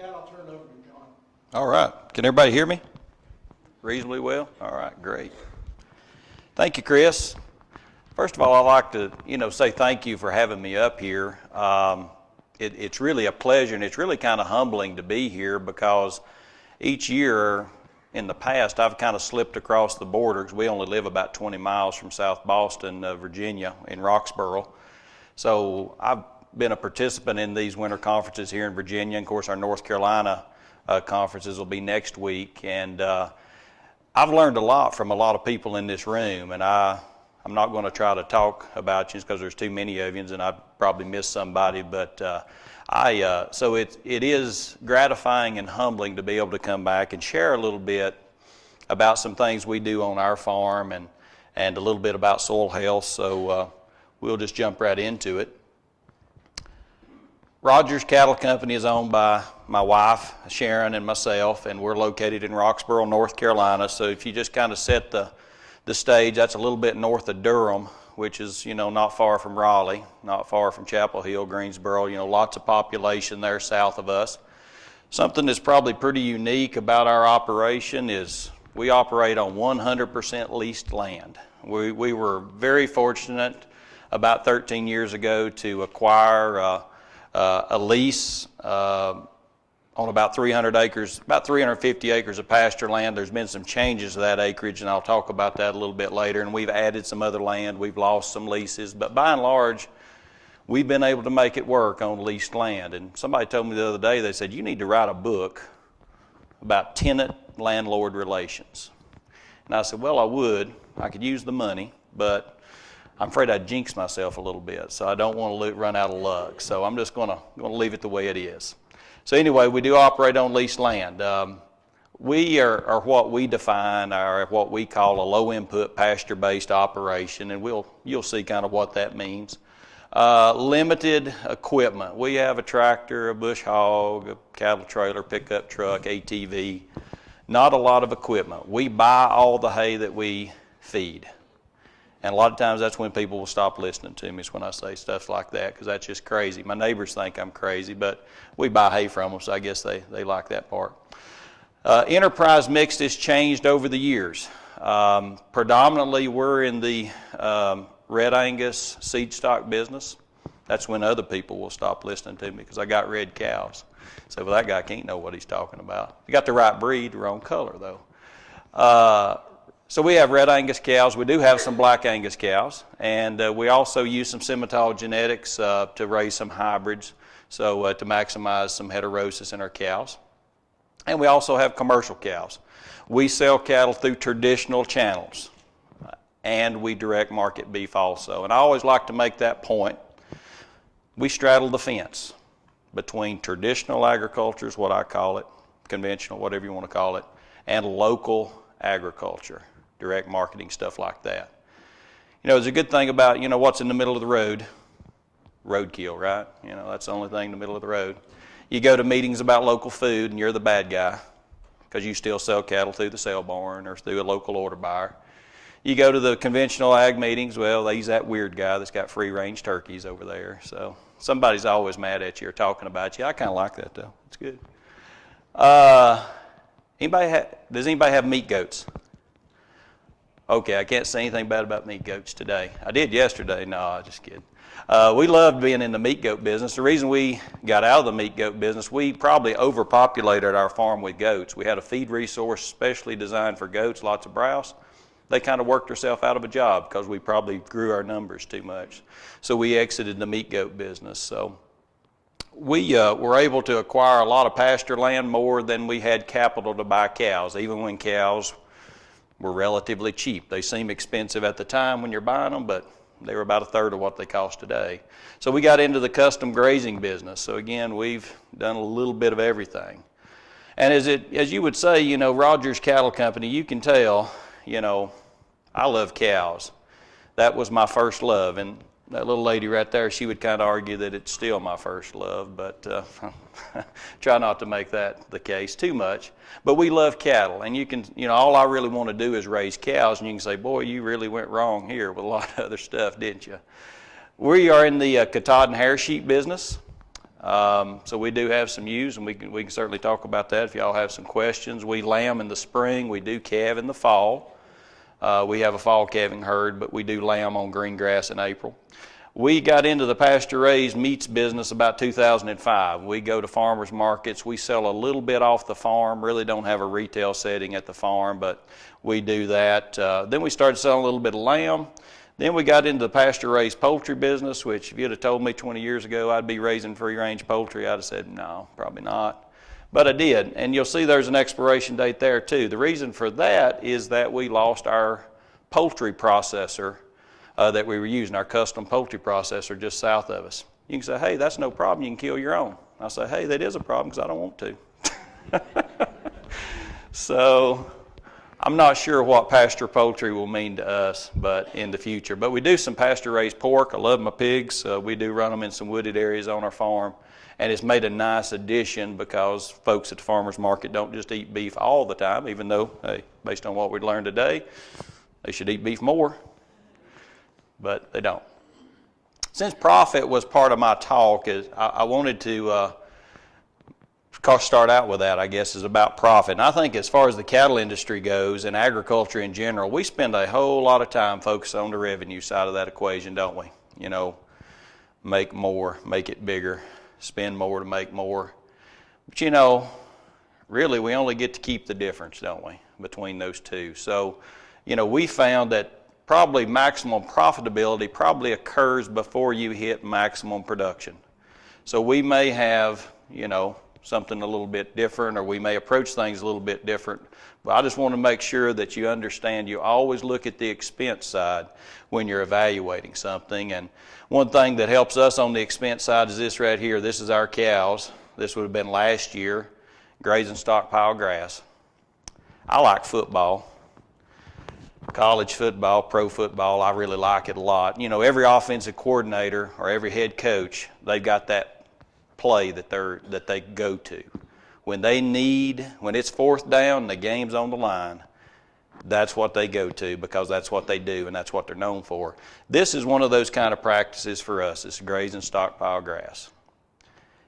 that, I'll turn it over to John. All right. Can everybody hear me reasonably well? All right, great. Thank you, Chris. First of all, I'd like to, say thank you for having me up here. It's really a pleasure, and it's really kind of humbling to be here because each year in the past, I've kind of slipped across the border because we only live about 20 miles from South Boston, Virginia, in Roxboro. So I've been a participant in these winter conferences here in Virginia. And of course, our North Carolina conferences will be next week. And I've learned a lot from a lot of people in this room. And I'm not going to try to talk about you because there's too many of you, and I'd probably miss somebody. But so it is gratifying and humbling to be able to come back and share a little bit about some things we do on our farm and a little bit about soil health. So we'll just jump right into it. Rogers Cattle Company is owned by my wife, Sharon, and myself, and we're located in Roxboro, North Carolina. So if you just kind of set the stage, that's a little bit north of Durham, which is, not far from Raleigh, not far from Chapel Hill, Greensboro, lots of population there south of us. Something that's probably pretty unique about our operation is we operate on 100% leased land. We were very fortunate about 13 years ago to acquire a lease on about 300 acres, about 350 acres of pasture land. There's been some changes to that acreage, and I'll talk about that a little bit later. And we've added some other land. We've lost some leases. But by and large, we've been able to make it work on leased land. And somebody told me the other day, they said, you need to write a book about tenant-landlord relations. And I said, well, I would. I could use the money, but I'm afraid I'd jinx myself a little bit. So I don't want to run out of luck. So I'm just going to leave it the way it is. So anyway, we do operate on leased land. We are what we define are what we call a low-input pasture-based operation, and you'll see kind of what that means. Limited equipment. We have a tractor, a bush hog, a cattle trailer, pickup truck, ATV. Not a lot of equipment. We buy all the hay that we feed. And a lot of times that's when people will stop listening to me, is when I say stuff like that, because that's just crazy. My neighbors think I'm crazy, but we buy hay from them, so I guess they like that part. Enterprise mix has changed over the years. Predominantly, we're in the Red Angus seed stock business. That's when other people will stop listening to me, because I got red cows. So, well, that guy can't know what he's talking about. You got the right breed, the wrong color, though. So we have Red Angus cows. We do have some Black Angus cows, and we also use some Simmental genetics to raise some hybrids, so to maximize some heterosis in our cows. And we also have commercial cows. We sell cattle through traditional channels, and we direct market beef also. And I always like to make that point. We straddle the fence between traditional agriculture, is what I call it, conventional, whatever you want to call it, and local agriculture. Direct marketing, stuff like that. There's a good thing about, what's in the middle of the road. Roadkill, right? That's the only thing in the middle of the road. You go to meetings about local food and you're the bad guy because you still sell cattle through the sale barn or through a local order buyer. You go to the conventional ag meetings, well, he's that weird guy that's got free-range turkeys over there. So somebody's always mad at you or talking about you. I kind of like that, though. It's good. Does anybody have meat goats? Okay, I can't say anything bad about meat goats today. I did yesterday. No, I'm just kidding. We loved being in the meat goat business. The reason we got out of the meat goat business, we probably overpopulated our farm with goats. We had a feed resource specially designed for goats, lots of browse. They kind of worked themselves out of a job because we probably grew our numbers too much. So we exited the meat goat business. So we were able to acquire a lot of pasture land, more than we had capital to buy cows, even when cows were relatively cheap. They seem expensive at the time when you're buying them, but they were about a third of what they cost today. So we got into the custom grazing business. So again, we've done a little bit of everything. And as you would say, Rogers Cattle Company, you can tell, I love cows. That was my first love. And that little lady right there, she would kind of argue that it's still my first love, but try not to make that the case too much. But we love cattle, and you can, all I really want to do is raise cows, and you can say, boy, you really went wrong here with a lot of other stuff, didn't you? We are in the Katahdin hair sheep business. So we do have some ewes, and we can certainly talk about that if y'all have some questions. We lamb in the spring. We do calve in the fall. We have a fall calving herd, but we do lamb on green grass in April. We got into the pasture-raised meats business about 2005. We go to farmers markets. We sell a little bit off the farm. Really don't have a retail setting at the farm, but we do that. Then we started selling a little bit of lamb. Then we got into the pasture-raised poultry business, which if you'd have told me 20 years ago I'd be raising free-range poultry, I'd have said, no, probably not. But I did, and you'll see there's an expiration date there too. The reason for that is that we lost our poultry processor that we were using, our custom poultry processor just south of us. You can say, hey, that's no problem, you can kill your own. I say, hey, that is a problem because I don't want to. So I'm not sure what pasture poultry will mean to us, but in the future. But we do some pasture-raised pork. I love my pigs. We do run them in some wooded areas on our farm. And it's made a nice addition because folks at the farmer's market don't just eat beef all the time, even though, hey, based on what we learned today, they should eat beef more. But they don't. Since profit was part of my talk, I wanted to start out with that, I guess, is about profit. And I think as far as the cattle industry goes and agriculture in general, we spend a whole lot of time focused on the revenue side of that equation, don't we? You know, make more, make it bigger, spend more to make more. But you know, really we only get to keep the difference, don't we, between those two. So, you know, we found that probably maximum profitability probably occurs before you hit maximum production. So we may have, you know, something a little bit different, or we may approach things a little bit different. But I just want to make sure that you understand you always look at the expense side when you're evaluating something. And one thing that helps us on the expense side is this right here. This is our cows. This would have been last year, grazing stockpile grass. I like football. College football, pro football, I really like it a lot. You know, every offensive coordinator or every head coach, they've got that play that they go to. When it's fourth down and the game's on the line, that's what they go to because that's what they do and that's what they're known for. This is one of those kind of practices for us. It's grazing stockpile grass.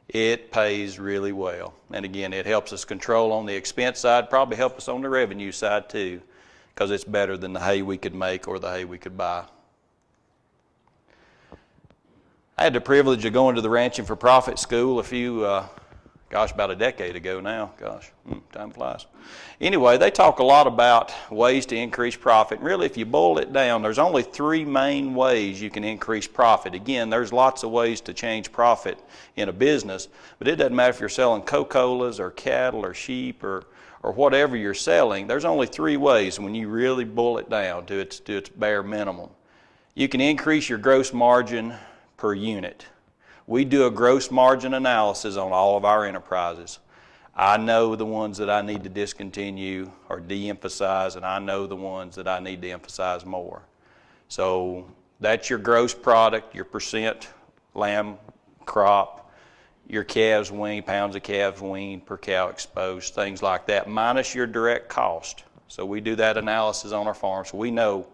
It pays really well. And again, it helps us control on the expense side, probably help us on the revenue side too, because it's better than the hay we could make or the hay we could buy. I had the privilege of going to the Ranching for Profit school about a decade ago now. Time flies. Anyway, they talk a lot about ways to increase profit. And really, if you boil it down, there's only three main ways you can increase profit. Again, there's lots of ways to change profit in a business, but it doesn't matter if you're selling Coca-Colas or cattle or sheep or whatever you're selling. There's only three ways when you really boil it down to its bare minimum. You can increase your gross margin per unit. We do a gross margin analysis on all of our enterprises. I know the ones that I need to discontinue or de-emphasize, and I know the ones that I need to emphasize more. So that's your gross product, your percent lamb crop, your calves weaned, pounds of calves weaned per cow exposed, things like that, minus your direct cost. So we do that analysis on our farm, so we know,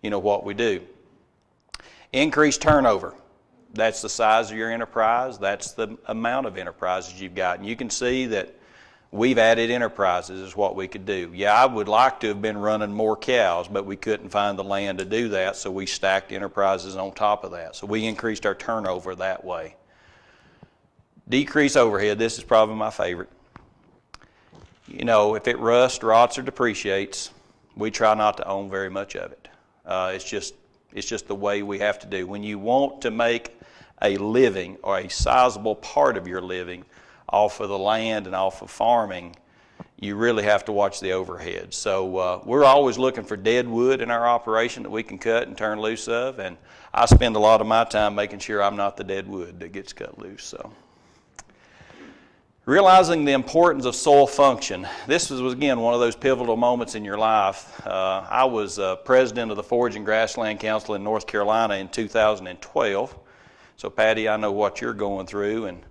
what we do. Increased turnover. That's the size of your enterprise. That's the amount of enterprises you've got. And you can see that we've added enterprises is what we could do. Yeah, I would like to have been running more cows, but we couldn't find the land to do that, so we stacked enterprises on top of that. So we increased our turnover that way. Decrease overhead. This is probably my favorite. If it rusts, rots, or depreciates, we try not to own very much of it. It's just the way we have to do. When you want to make a living or a sizable part of your living off of the land and off of farming, you really have to watch the overhead. So we're always looking for dead wood in our operation that we can cut and turn loose of, and I spend a lot of my time making sure I'm not the dead wood that gets cut loose. So, realizing the importance of soil function. This was again one of those pivotal moments in your life. I was president of the Forage and Grassland Council in North Carolina in 2012. So Patty, I know what you're going through, and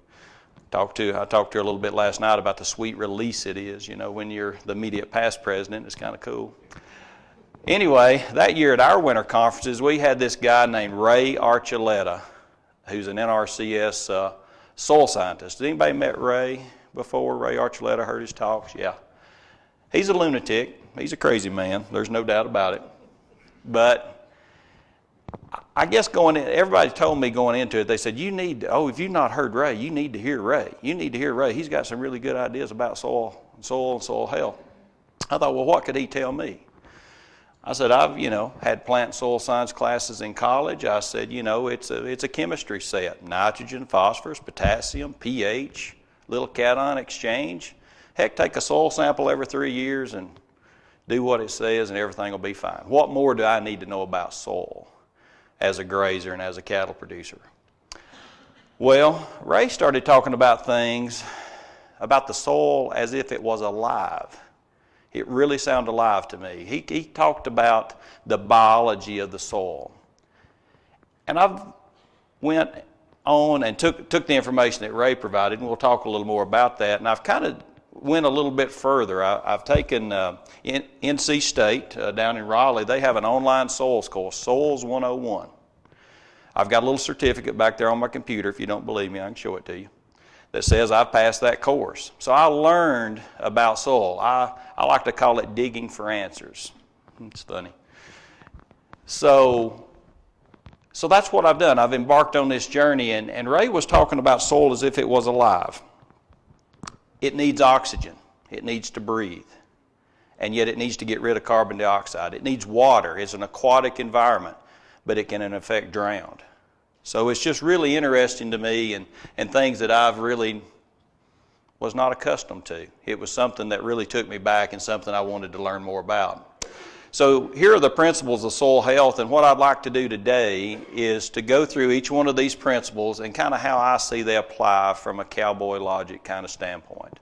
I talked to her a little bit last night about the sweet release it is. When you're the immediate past president, it's kind of cool. Anyway, that year at our winter conferences, we had this guy named Ray Archuleta, who's an NRCS soil scientist. Has anybody met Ray before? Ray Archuleta, heard his talks? Yeah. He's a lunatic. He's a crazy man. There's no doubt about it. But I guess everybody told me going into it, they said, if you've not heard Ray, you need to hear Ray. You need to hear Ray. He's got some really good ideas about soil and soil health. I thought, well, what could he tell me? I said, I've, had plant and soil science classes in college. I said, it's a chemistry set. Nitrogen, phosphorus, potassium, pH, little cation exchange. Heck, take a soil sample every 3 years and do what it says and everything will be fine. What more do I need to know about soil as a grazer and as a cattle producer? Well, Ray started talking about things about the soil as if it was alive. It really sounded alive to me. He talked about the biology of the soil. And I went on and took the information that Ray provided, and we'll talk a little more about that. And I've kind of went a little bit further. I've taken NC State down in Raleigh. They have an online soils course, Soils 101. I've got a little certificate back there on my computer. If you don't believe me, I can show it to you, that says I've passed that course. So I learned about soil. I like to call it digging for answers. It's funny. So that's what I've done. I've embarked on this journey, and Ray was talking about soil as if it was alive. It needs oxygen. It needs to breathe. And yet it needs to get rid of carbon dioxide. It needs water. It's an aquatic environment, but it can in effect drown. So it's just really interesting to me and things that I've really was not accustomed to. It was something that really took me back and something I wanted to learn more about. So here are the principles of soil health, and what I'd like to do today is to go through each one of these principles and kind of how I see they apply from a cowboy logic kind of standpoint.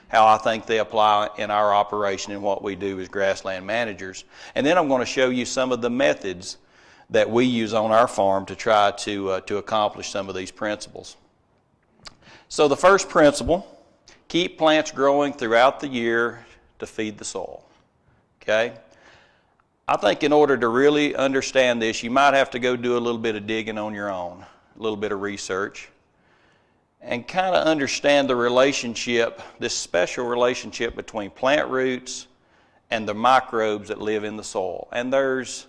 How I think they apply in our operation and what we do as grassland managers. And then I'm going to show you some of the methods that we use on our farm to try to accomplish some of these principles. So the first principle, keep plants growing throughout the year to feed the soil. Okay? I think in order to really understand this, you might have to go do a little bit of digging on your own, a little bit of research, and kind of understand the relationship, this special relationship between plant roots and the microbes that live in the soil. And there's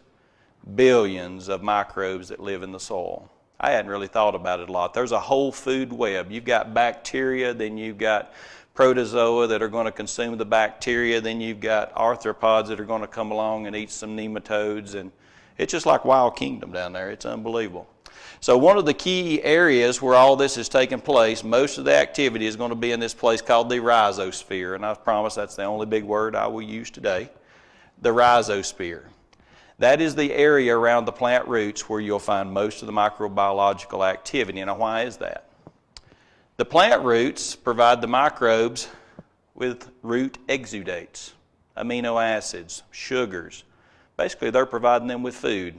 billions of microbes that live in the soil. I hadn't really thought about it a lot. There's a whole food web. You've got bacteria, then you've got protozoa that are going to consume the bacteria, then you've got arthropods that are going to come along and eat some nematodes, and it's just like Wild Kingdom down there. It's unbelievable. So one of the key areas where all this is taking place, most of the activity is going to be in this place called the rhizosphere, and I promise that's the only big word I will use today, the rhizosphere. That is the area around the plant roots where you'll find most of the microbiological activity. Now, why is that? The plant roots provide the microbes with root exudates, amino acids, sugars. Basically, they're providing them with food.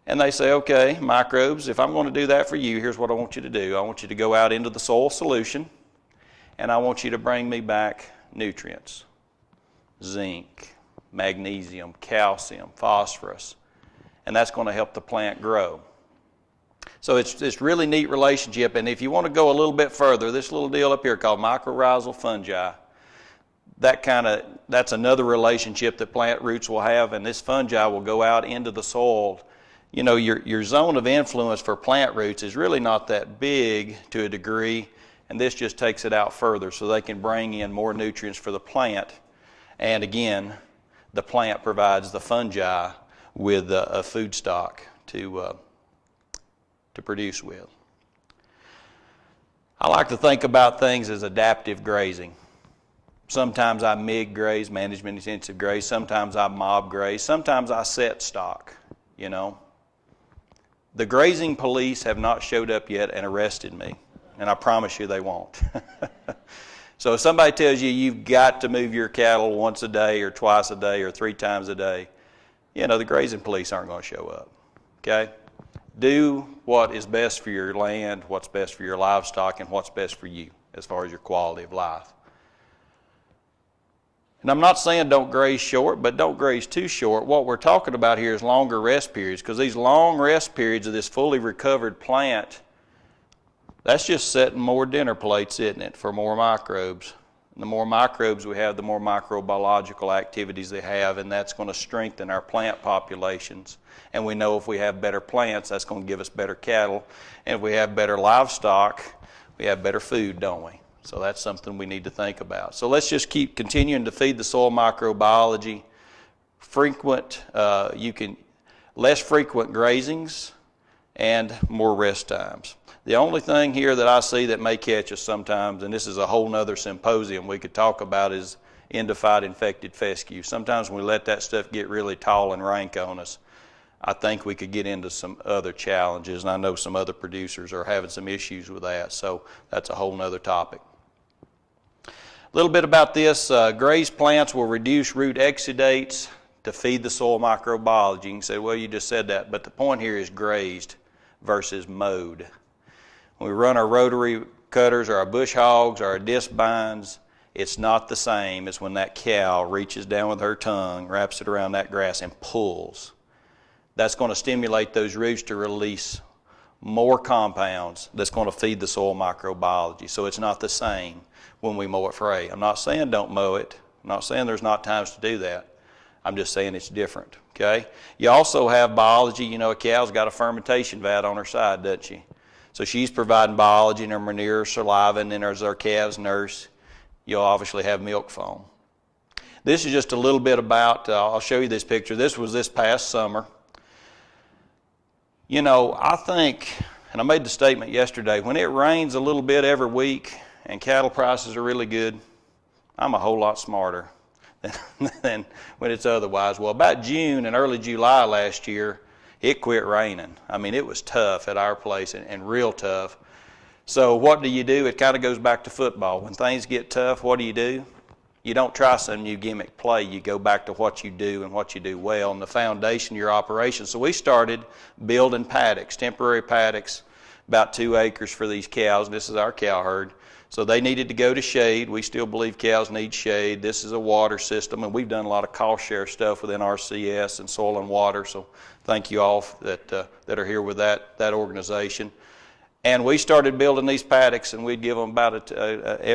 And they say, okay, microbes, if I'm going to do that for you, here's what I want you to do. I want you to go out into the soil solution, and I want you to bring me back nutrients, zinc, magnesium, calcium, phosphorus, and that's going to help the plant grow. So it's this really neat relationship, and if you want to go a little bit further, this little deal up here called mycorrhizal fungi, that's another relationship that plant roots will have, and this fungi will go out into the soil. You know, your zone of influence for plant roots is really not that big to a degree, and this just takes it out further so they can bring in more nutrients for the plant. And again, the plant provides the fungi with a food stock to produce with. I like to think about things as adaptive grazing. Sometimes I MIG graze, management intensive graze. Sometimes I mob graze. Sometimes I set stock, you know. The grazing police have not showed up yet and arrested me, and I promise you they won't. So if somebody tells you you've got to move your cattle once a day or twice a day or 3 times a day, you know, the grazing police aren't going to show up, okay? Do what is best for your land, what's best for your livestock, and what's best for you as far as your quality of life. And I'm not saying don't graze short, but don't graze too short. What we're talking about here is longer rest periods, because these long rest periods of this fully recovered plant, That's just setting more dinner plates, isn't it, for more microbes. And the more microbes we have, the more microbiological activities they have, and that's going to strengthen our plant populations. And we know if we have better plants, that's going to give us better cattle. And if we have better livestock, we have better food, don't we? So that's something we need to think about. So let's just keep continuing to feed the soil microbiology. Less frequent grazings and more rest times. The only thing here that I see that may catch us sometimes, and this is a whole nother symposium we could talk about, is endophyte infected fescue. Sometimes when we let that stuff get really tall and rank on us, I think we could get into some other challenges, and I know some other producers are having some issues with that, so that's a whole nother topic. A little bit about this, grazed plants will reduce root exudates to feed the soil microbiology. You can say, well, you just said that, but the point here is grazed versus mowed. When we run our rotary cutters or our bush hogs or our disc binds, it's not the same as when that cow reaches down with her tongue, wraps it around that grass and pulls. That's going to stimulate those roots to release more compounds that's going to feed the soil microbiology. So it's not the same when we mow it for hay. I'm not saying don't mow it. I'm not saying there's not times to do that. I'm just saying it's different, okay? You also have biology. You know, a cow's got a fermentation vat on her side, doesn't she? So she's providing biology in her manure, saliva, and then as our calves nurse, you'll obviously have milk foam. This is just a little bit about, I'll show you this picture. This was this past summer. You know, I think, and I made the statement yesterday, when it rains a little bit every week and cattle prices are really good, I'm a whole lot smarter than when it's otherwise. Well, about June and early July last year, it quit raining. I mean, it was tough at our place and real tough. So what do? It kind of goes back to football. When things get tough, what do? You don't try some new gimmick play. You go back to what you do and what you do well and the foundation of your operation. So we started building paddocks, temporary paddocks, about 2 acres for these cows. This is our cow herd. So they needed to go to shade. We still believe cows need shade. This is a water system, and we've done a lot of cost share stuff within RCS and soil and water. So thank you all that are here with that organization. And we started building these paddocks, and we'd give them about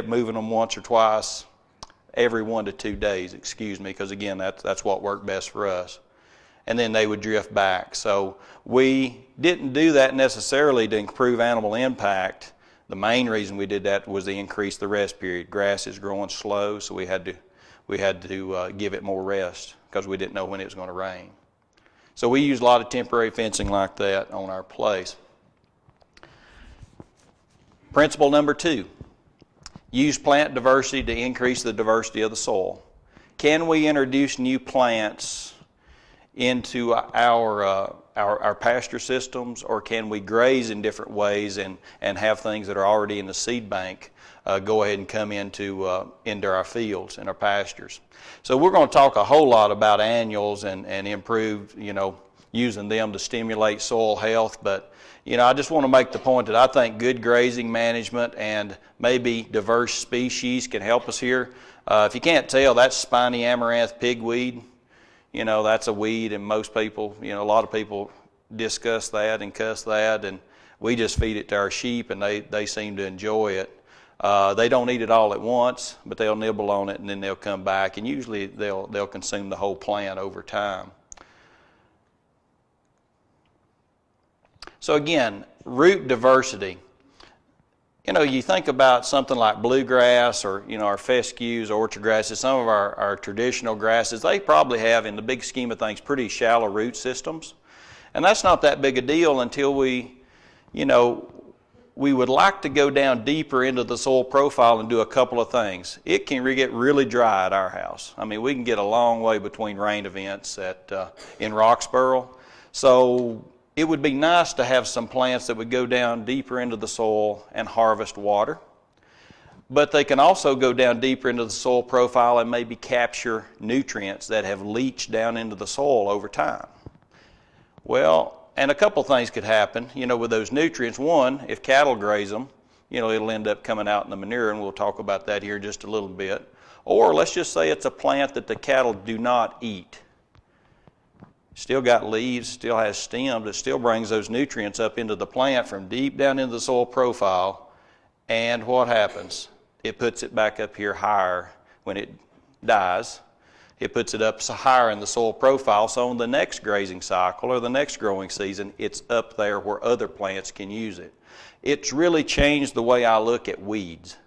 moving them once or twice every 1 to 2 days, because again, that's what worked best for us. And then they would drift back. So we didn't do that necessarily to improve animal impact. The main reason we did that was to increase the rest period. Grass is growing slow, so we had to give it more rest because we didn't know when it was going to rain. So we used a lot of temporary fencing like that on our place. Principle number 2, use plant diversity to increase the diversity of the soil. Can we introduce new plants into our pasture systems, or can we graze in different ways and have things that are already in the seed bank go ahead and come into our fields and our pastures? So we're going to talk a whole lot about annuals and improve, using them to stimulate soil health. But I just want to make the point that I think good grazing management and maybe diverse species can help us here. If you can't tell, that's spiny amaranth pigweed. That's a weed, and most people, a lot of people discuss that and cuss that, and we just feed it to our sheep, and they seem to enjoy it. They don't eat it all at once, but they'll nibble on it, and then they'll come back, and usually they'll consume the whole plant over time. So again, root diversity. You think about something like bluegrass or, our fescues, orchard grasses, some of our traditional grasses, they probably have, in the big scheme of things, pretty shallow root systems. And that's not that big a deal until we would like to go down deeper into the soil profile and do a couple of things. It can get really dry at our house. I mean, we can get a long way between rain events in Roxboro. So it would be nice to have some plants that would go down deeper into the soil and harvest water. But they can also go down deeper into the soil profile and maybe capture nutrients that have leached down into the soil over time. Well, and a couple things could happen, with those nutrients. One, if cattle graze them, it'll end up coming out in the manure, and we'll talk about that here just a little bit. Or let's just say it's a plant that the cattle do not eat. Still got leaves, still has stems, it still brings those nutrients up into the plant from deep down into the soil profile. And what happens? It puts it back up here higher when it dies. It puts it up so higher in the soil profile, so on the next grazing cycle or the next growing season, it's up there where other plants can use it. It's really changed the way I look at weeds,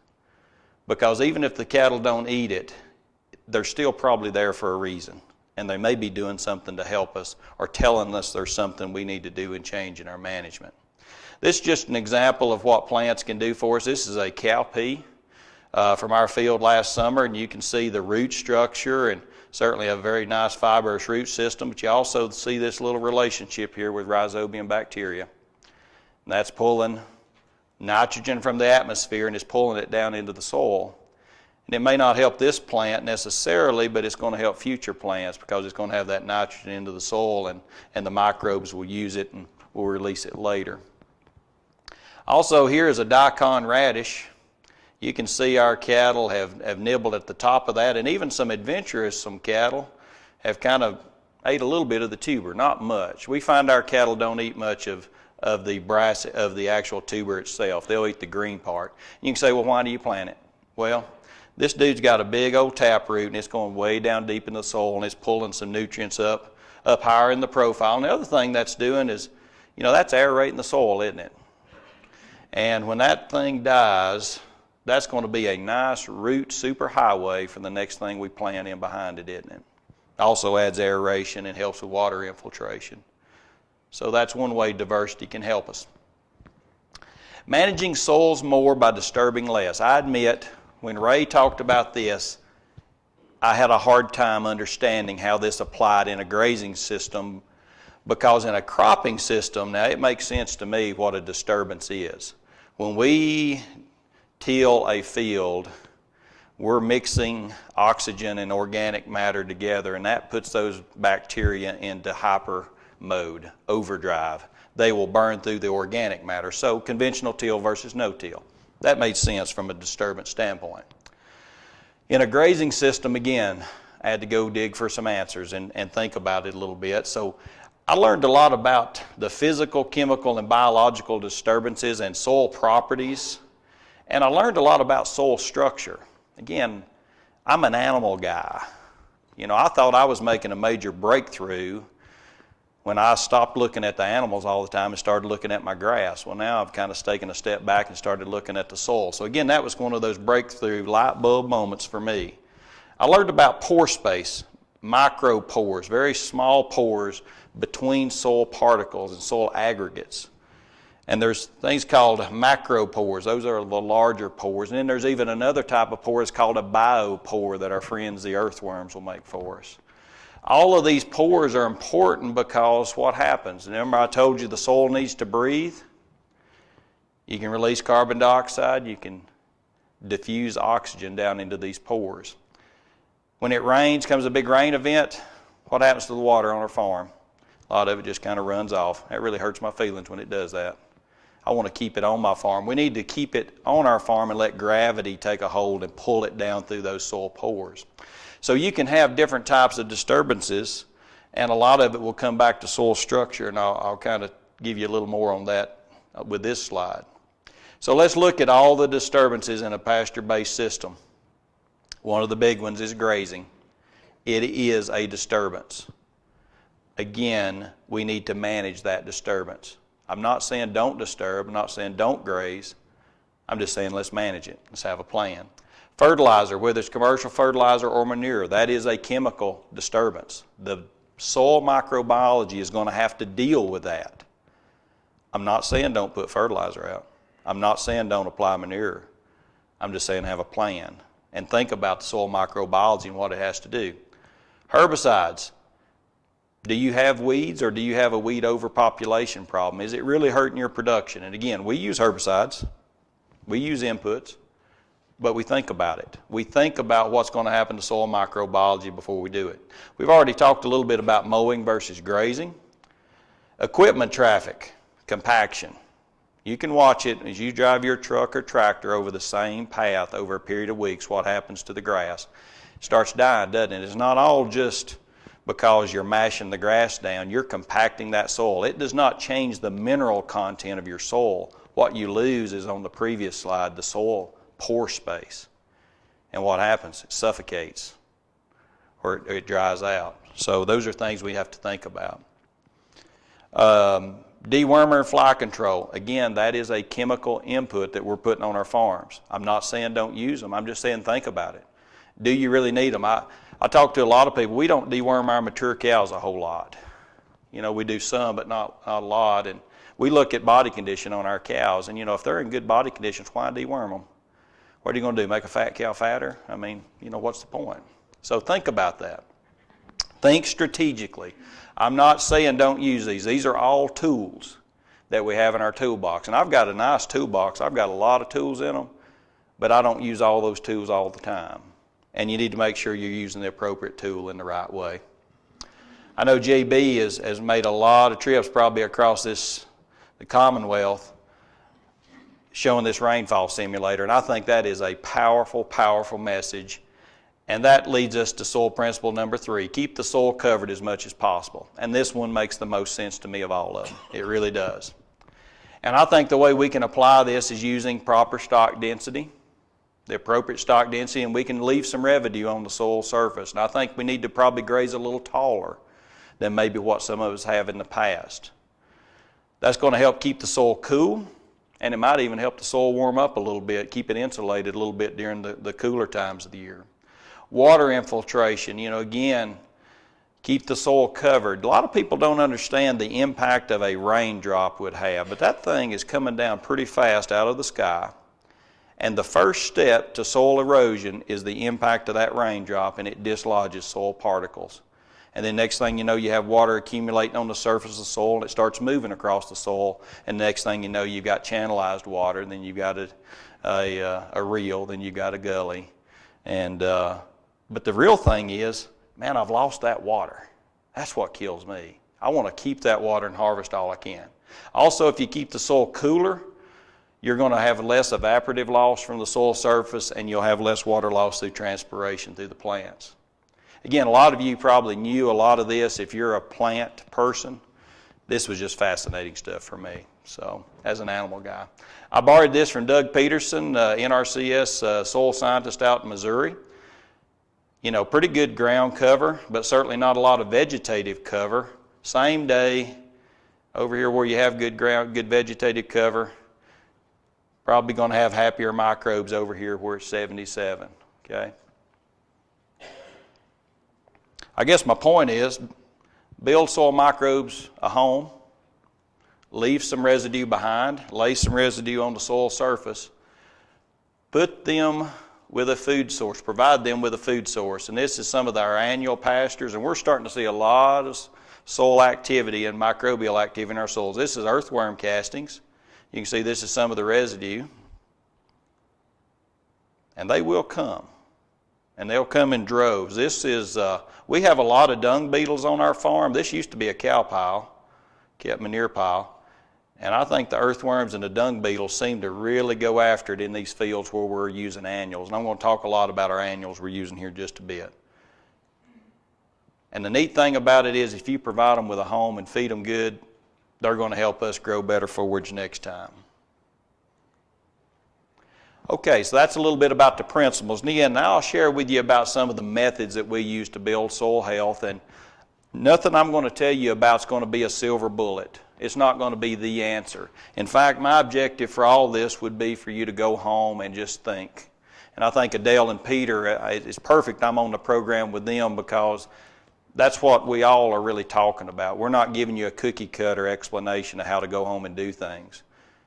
because even if the cattle don't eat it, they're still probably there for a reason, and they may be doing something to help us or telling us there's something we need to do and change in our management. This is just an example of what plants can do for us. This is a cowpea from our field last summer, and you can see the root structure and certainly a very nice fibrous root system, but you also see this little relationship here with rhizobium bacteria. And that's pulling nitrogen from the atmosphere and is pulling it down into the soil. And it may not help this plant necessarily, but it's going to help future plants because it's going to have that nitrogen into the soil, and the microbes will use it and will release it later. Also, here is a daikon radish. You can see our cattle have nibbled at the top of that, and even some some cattle have kind of ate a little bit of the tuber, not much. We find our cattle don't eat much of the actual tuber itself. They'll eat the green part. You can say, well, why do you plant it? Well, this dude's got a big old taproot, and it's going way down deep in the soil, and it's pulling some nutrients up higher in the profile. And the other thing that's doing is, that's aerating the soil, isn't it? And when that thing dies, that's going to be a nice root superhighway for the next thing we plant in behind it, isn't it? Also adds aeration and helps with water infiltration. So that's one way diversity can help us. Managing soils more by disturbing less. I admit, when Ray talked about this, I had a hard time understanding how this applied in a grazing system, because in a cropping system, now it makes sense to me what a disturbance is. When we till a field, we're mixing oxygen and organic matter together, and that puts those bacteria into hyper mode, overdrive. They will burn through the organic matter. So conventional till versus no till. That made sense from a disturbance standpoint. In a grazing system, again, I had to go dig for some answers and think about it a little bit. So I learned a lot about the physical, chemical, and biological disturbances and soil properties. And I learned a lot about soil structure. Again, I'm an animal guy. I thought I was making a major breakthrough when I stopped looking at the animals all the time and started looking at my grass. Well, now I've kind of taken a step back and started looking at the soil. So again, that was one of those breakthrough light bulb moments for me. I learned about pore space, micro pores, very small pores between soil particles and soil aggregates. And there's things called macropores. Those are the larger pores. And then there's even another type of pore. It's called a biopore that our friends, the earthworms, will make for us. All of these pores are important because what happens? Remember I told you the soil needs to breathe? You can release carbon dioxide. You can diffuse oxygen down into these pores. When it rains, comes a big rain event, what happens to the water on our farm? A lot of it just kind of runs off. That really hurts my feelings when it does that. I want to keep it on my farm. We need to keep it on our farm and let gravity take a hold and pull it down through those soil pores. So you can have different types of disturbances, and a lot of it will come back to soil structure, and I'll kind of give you a little more on that with this slide. So let's look at all the disturbances in a pasture-based system. One of the big ones is grazing. It is a disturbance. Again, we need to manage that disturbance. I'm not saying don't disturb. I'm not saying don't graze. I'm just saying let's manage it. Let's have a plan. Fertilizer, whether it's commercial fertilizer or manure, that is a chemical disturbance. The soil microbiology is going to have to deal with that. I'm not saying don't put fertilizer out. I'm not saying don't apply manure. I'm just saying have a plan and think about the soil microbiology and what it has to do. Herbicides. Do you have weeds, or do you have a weed overpopulation problem? Is it really hurting your production? And again, we use herbicides. We use inputs. But we think about it. We think about what's going to happen to soil microbiology before we do it. We've already talked a little bit about mowing versus grazing. Equipment traffic, compaction. You can watch it as you drive your truck or tractor over the same path over a period of weeks. What happens to the grass? It starts dying, doesn't it? It's not all just because you're mashing the grass down. You're compacting that soil. It does not change the mineral content of your soil. What you lose is on the previous slide, the soil pore space. And what happens? It suffocates or it dries out. So those are things we have to think about. Dewormer and fly control. Again, that is a chemical input that we're putting on our farms. I'm not saying don't use them. I'm just saying think about it. Do you really need them? I talk to a lot of people. We don't deworm our mature cows a whole lot. You know, we do some, but not a lot. And we look at body condition on our cows. And, you know, if they're in good body conditions, why deworm them? What are you going to do, make a fat cow fatter? I mean, you know, what's the point? So think about that. Think strategically. I'm not saying don't use these. These are all tools that we have in our toolbox. And I've got a nice toolbox. I've got a lot of tools in them, but I don't use all those tools all the time. And you need to make sure you're using the appropriate tool in the right way. I know JB has made a lot of trips probably across the Commonwealth showing this rainfall simulator, and I think that is a powerful, powerful message. And that leads us to soil principle number 3. Keep the soil covered as much as possible. And this one makes the most sense to me of all of them. It really does. And I think the way we can apply this is using proper stock density, the appropriate stock density, and we can leave some residue on the soil surface. And I think we need to probably graze a little taller than maybe what some of us have in the past. That's going to help keep the soil cool, and it might even help the soil warm up a little bit, keep it insulated a little bit during the cooler times of the year. Water infiltration, you know, again, keep the soil covered. A lot of people don't understand the impact of a raindrop would have, but that thing is coming down pretty fast out of the sky. And the first step to soil erosion is the impact of that raindrop, and it dislodges soil particles. And then next thing you know, you have water accumulating on the surface of the soil, and it starts moving across the soil. And next thing you know, you've got channelized water, and then you've got a reel, then you've got a gully. And but the real thing is, man, I've lost that water. That's what kills me. I want to keep that water and harvest all I can. Also, if you keep the soil cooler, you're going to have less evaporative loss from the soil surface, and you'll have less water loss through transpiration through the plants. Again, a lot of you probably knew a lot of this. If you're a plant person, this was just fascinating stuff for me, so as an animal guy. I borrowed this from Doug Peterson, NRCS soil scientist out in Missouri. You know, pretty good ground cover, but certainly not a lot of vegetative cover. Same day, over here where you have good ground, good vegetative cover, probably going to have happier microbes over here where it's 77, okay? I guess my point is, build soil microbes a home, leave some residue behind, lay some residue on the soil surface, put them with a food source, provide them with a food source. And this is some of our annual pastures, and we're starting to see a lot of soil activity and microbial activity in our soils. This is earthworm castings. You can see this is some of the residue. And they will come. And they'll come in droves. This is, we have a lot of dung beetles on our farm. This used to be a cow pile, kept manure pile. And I think the earthworms and the dung beetles seem to really go after it in these fields where we're using annuals. And I'm going to talk a lot about our annuals we're using here just a bit. And the neat thing about it is if you provide them with a home and feed them good, they're going to help us grow better forage next time. Okay, so that's a little bit about the principles. And again, now I'll share with you about some of the methods that we use to build soil health. And nothing I'm going to tell you about is going to be a silver bullet. It's not going to be the answer. In fact, my objective for all this would be for you to go home and just think. And I think Adele and Peter, it's perfect I'm on the program with them because that's what we all are really talking about. We're not giving you a cookie cutter explanation of how to go home and do things.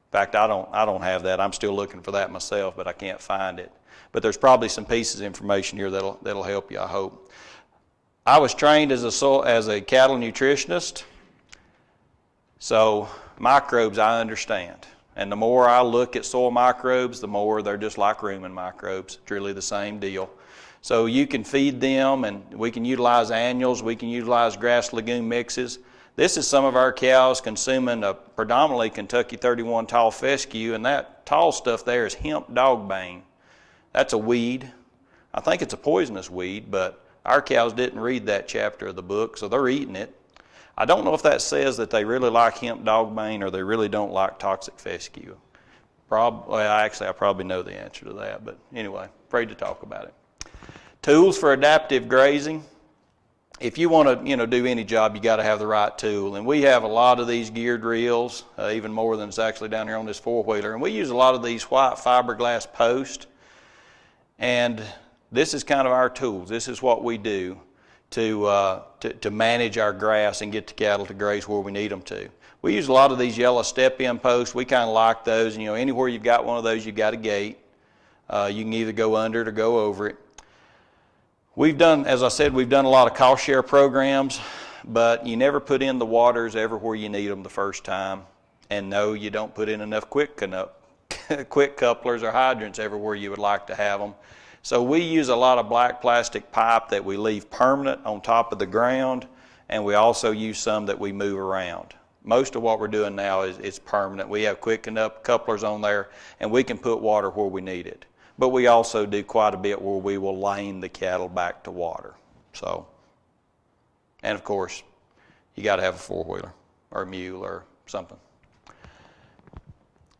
In fact, I don't have that. I'm still looking for that myself, but I can't find it. But there's probably some pieces of information here that'll help you, I hope. I was trained as a cattle nutritionist, so microbes I understand. And the more I look at soil microbes, the more they're just like rumen microbes. It's really the same deal. So you can feed them, and we can utilize annuals, we can utilize grass legume mixes. This is some of our cows consuming a predominantly Kentucky 31 tall fescue, and that tall stuff there is hemp dogbane. That's a weed. I think it's a poisonous weed, but our cows didn't read that chapter of the book, so they're eating it. I don't know if that says that they really like hemp dogbane or they really don't like toxic fescue. Actually, I probably know the answer to that, but anyway, afraid to talk about it. Tools for adaptive grazing. If you want to, do any job, you got to have the right tool. And we have a lot of these geared reels, even more than it's actually down here on this four-wheeler. And we use a lot of these white fiberglass posts. And this is kind of our tools. This is what we do to manage our grass and get the cattle to graze where we need them to. We use a lot of these yellow step-in posts. We kind of like those. And, anywhere you've got one of those, you've got a gate. You can either go under it or go over it. As I said, we've done a lot of cost share programs, but you never put in the waters everywhere you need them the first time. And no, you don't put in enough quick couplers or hydrants everywhere you would like to have them. So we use a lot of black plastic pipe that we leave permanent on top of the ground, and we also use some that we move around. Most of what we're doing now is permanent. We have quick couplers on there, and we can put water where we need it. But we also do quite a bit where we will lane the cattle back to water. And of course, you got to have a four-wheeler or a mule or something.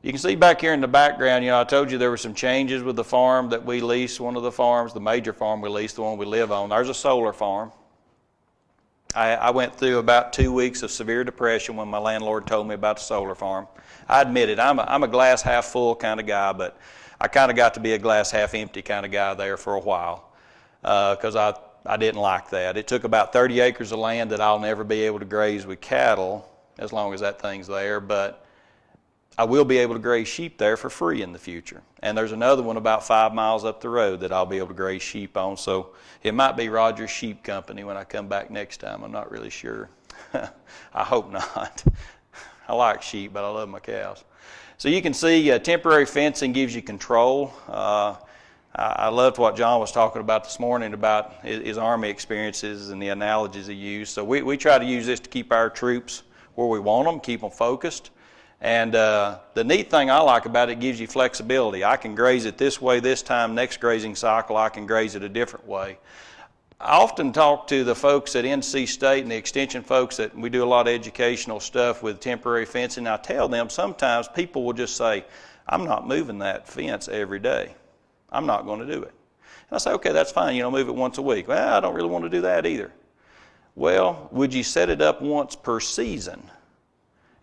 You can see back here in the background, I told you there were some changes with the farm that we lease, one of the farms, the major farm we lease, the one we live on. There's a solar farm. I went through about 2 weeks of severe depression when my landlord told me about the solar farm. I admit it, I'm a glass half full kind of guy, but I kind of got to be a glass half empty kind of guy there for a while because I didn't like that. It took about 30 acres of land that I'll never be able to graze with cattle as long as that thing's there, but I will be able to graze sheep there for free in the future. And there's another one about 5 miles up the road that I'll be able to graze sheep on, so it might be Roger's Sheep Company when I come back next time. I'm not really sure. I hope not. I like sheep, but I love my cows. So you can see temporary fencing gives you control. I loved what John was talking about this morning about his Army experiences and the analogies he used. So we try to use this to keep our troops where we want them, keep them focused. And the neat thing I like about it gives you flexibility. I can graze it this way this time, next grazing cycle I can graze it a different way. I often talk to the folks at NC State and the extension folks that we do a lot of educational stuff with temporary fencing. I tell them sometimes people will just say, I'm not moving that fence every day. I'm not going to do it. And I say, okay, that's fine, move it once a week. Well, I don't really want to do that either. Well, would you set it up once per season?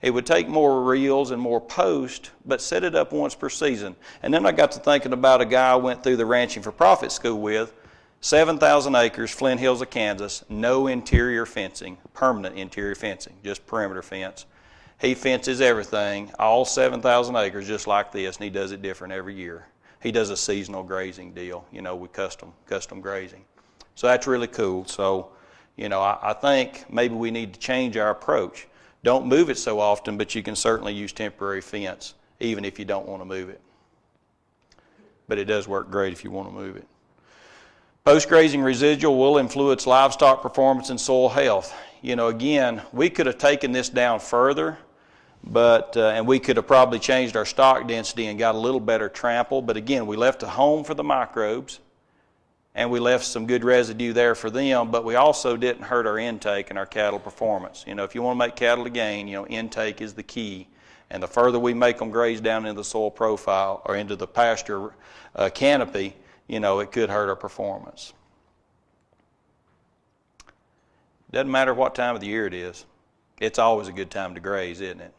It would take more reels and more posts, but set it up once per season. And then I got to thinking about a guy I went through the Ranching for Profit school with, 7,000 acres, Flint Hills of Kansas, no interior fencing, permanent interior fencing, just perimeter fence. He fences everything, all 7,000 acres just like this, and he does it different every year. He does a seasonal grazing deal, with custom grazing. So that's really cool. So, I think maybe we need to change our approach. Don't move it so often, but you can certainly use temporary fence, even if you don't want to move it. But it does work great if you want to move it. Post-grazing residual will influence livestock performance and soil health. Again, we could have taken this down further, and we could have probably changed our stock density and got a little better trample. But again, we left a home for the microbes, and we left some good residue there for them, but we also didn't hurt our intake and our cattle performance. If you want to make cattle to gain, intake is the key. And the further we make them graze down into the soil profile or into the pasture canopy, it could hurt our performance. Doesn't matter what time of the year it is. It's always a good time to graze, isn't it?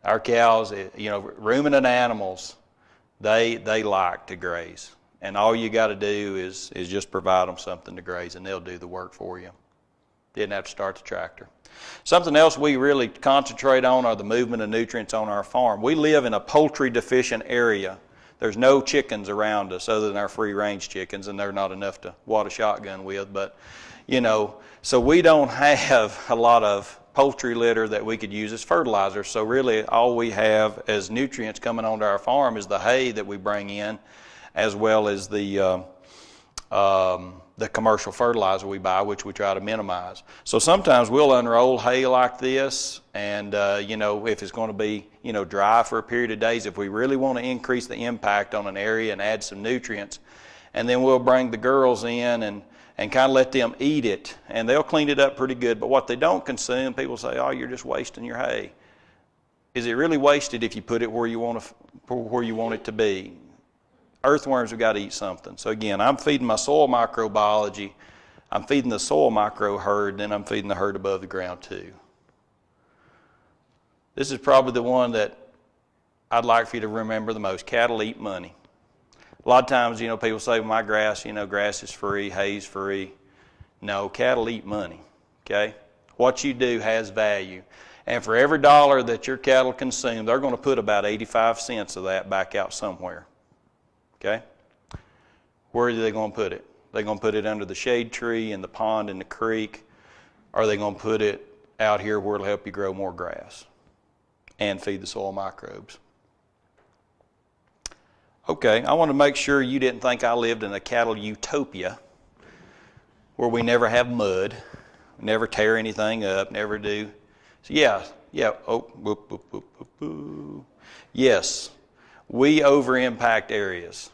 Our cows, ruminant animals, they like to graze. And all you got to do is just provide them something to graze, and they'll do the work for you. Didn't have to start the tractor. Something else we really concentrate on are the movement of nutrients on our farm. We live in a poultry deficient area. There's no chickens around us other than our free-range chickens, and they're not enough to wad a shotgun with. But, so we don't have a lot of poultry litter that we could use as fertilizer. So really all we have as nutrients coming onto our farm is the hay that we bring in, as well as the commercial fertilizer we buy, which we try to minimize. So sometimes we'll unroll hay like this, and if it's going to be dry for a period of days, if we really want to increase the impact on an area and add some nutrients, and then we'll bring the girls in and kind of let them eat it, and they'll clean it up pretty good. But what they don't consume, people say, oh, you're just wasting your hay. Is it really wasted if you put it where you want it to be? Earthworms have got to eat something. So again, I'm feeding my soil microbiology, I'm feeding the soil micro herd, then I'm feeding the herd above the ground too. This is probably the one that I'd like for you to remember the most. Cattle eat money. A lot of times, people say, well, my grass, grass is free, hay's free. No, cattle eat money, okay? What you do has value. And for every dollar that your cattle consume, they're going to put about 85 cents of that back out somewhere, okay? Where are they going to put it? They're going to put it under the shade tree, in the pond, in the creek, or are they going to put it out here where it'll help you grow more grass and feed the soil microbes? Okay, I want to make sure you didn't think I lived in a cattle utopia where we never have mud, never tear anything up, never do. So yes, we over-impact areas.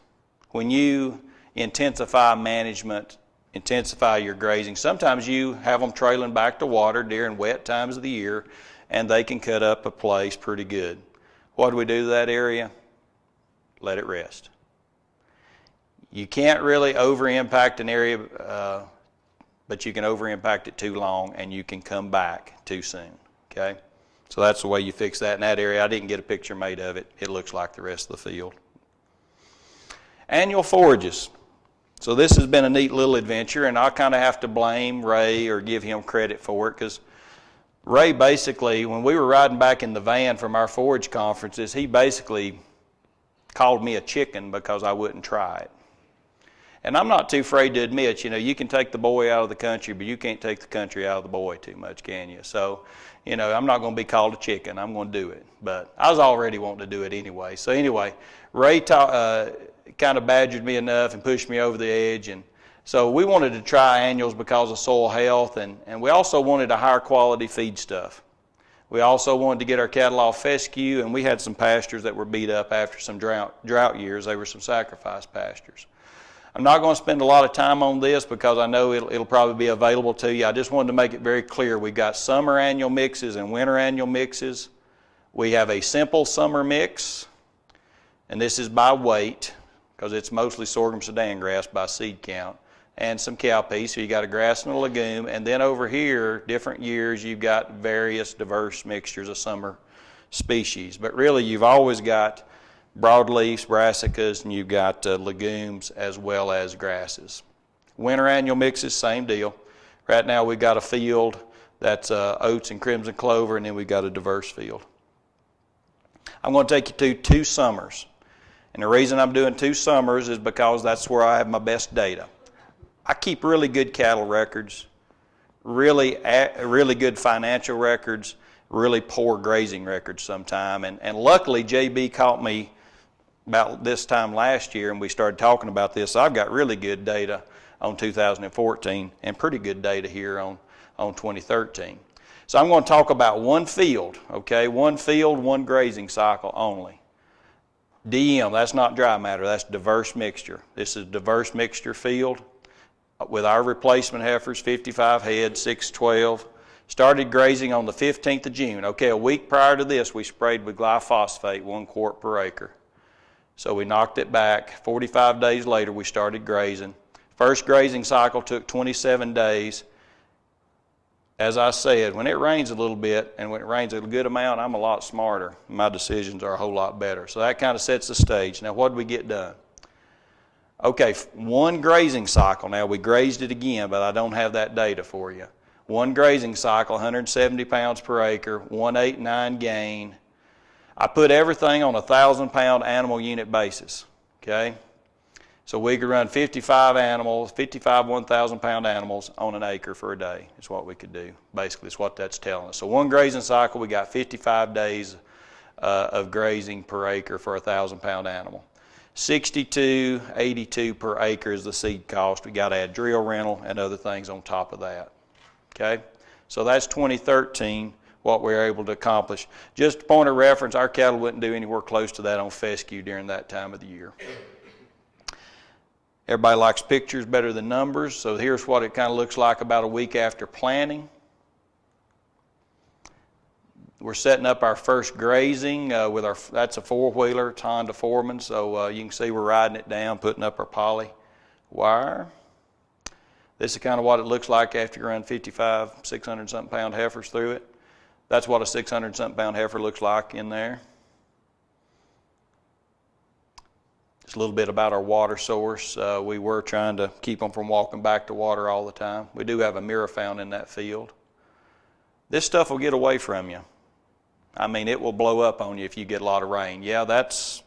When you intensify management, intensify your grazing, sometimes you have them trailing back to water during wet times of the year, and they can cut up a place pretty good. What do we do to that area? Let it rest. You can't really over-impact an area, but you can over-impact it too long, and you can come back too soon, okay? So that's the way you fix that in that area. I didn't get a picture made of it. It looks like the rest of the field. Annual forages. So this has been a neat little adventure, and I'll kind of have to blame Ray or give him credit for it, because Ray basically, when we were riding back in the van from our forage conferences, he basically called me a chicken because I wouldn't try it. And I'm not too afraid to admit, you can take the boy out of the country, but you can't take the country out of the boy too much, can you? So, I'm not going to be called a chicken. I'm going to do it. But I was already wanting to do it anyway. So anyway, Ray kind of badgered me enough and pushed me over the edge. And so we wanted to try annuals because of soil health, and we also wanted a higher quality feed stuff. We also wanted to get our cattle off fescue, and we had some pastures that were beat up after some drought years. They were some sacrifice pastures. I'm not going to spend a lot of time on this because I know it'll probably be available to you. I just wanted to make it very clear. We've got summer annual mixes and winter annual mixes. We have a simple summer mix, and this is by weight because it's mostly sorghum Sudan grass by seed count, and some cowpeas, so you got a grass and a legume, and then over here, different years, you've got various diverse mixtures of summer species. But really, you've always got broadleafs, brassicas, and you've got legumes as well as grasses. Winter annual mixes, same deal. Right now, we've got a field that's oats and crimson clover, and then we've got a diverse field. I'm going to take you to 2 summers. And the reason I'm doing 2 summers is because that's where I have my best data. I keep really good cattle records, really good financial records, really poor grazing records sometime. And luckily, JB caught me about this time last year, and we started talking about this. So I've got really good data on 2014 and pretty good data here on 2013. So I'm going to talk about one field, okay? One field, one grazing cycle only. DM, that's not dry matter, that's diverse mixture. This is diverse mixture field. With our replacement heifers, 55 head, 612. Started grazing on the 15th of June. Okay, a week prior to this, we sprayed with glyphosate, 1 quart per acre. So we knocked it back. 45 days later, we started grazing. First grazing cycle took 27 days. As I said, when it rains a little bit, and when it rains a good amount, I'm a lot smarter. My decisions are a whole lot better. So that kind of sets the stage. Now, what did we get done? Okay, 1 grazing cycle. Now, we grazed it again, but I don't have that data for you. 1 grazing cycle, 170 pounds per acre, 189 gain. I put everything on a 1,000-pound animal unit basis, okay? So we could run 55 animals, 55 1,000-pound animals on an acre for a day is what we could do. Basically, it's what that's telling us. So 1 grazing cycle, we got 55 days of grazing per acre for a 1,000-pound animal. $62.82 per acre is the seed cost. We got to add drill rental and other things on top of that. Okay, so that's 2013, what we were able to accomplish. Just a point of reference, our cattle wouldn't do anywhere close to that on fescue during that time of the year. Everybody likes pictures better than numbers, so here's what it kind of looks like about a week after planting. We're setting up our first grazing with that's a four-wheeler, it's Honda Foreman, so you can see we're riding it down, putting up our poly wire. This is kind of what it looks like after you run 55, 600-something pound heifers through it. That's what a 600-something pound heifer looks like in there. Just a little bit about our water source. We were trying to keep them from walking back to water all the time. We do have a mirror found in that field. This stuff will get away from you. I mean, it will blow up on you if you get a lot of rain. Yeah, that's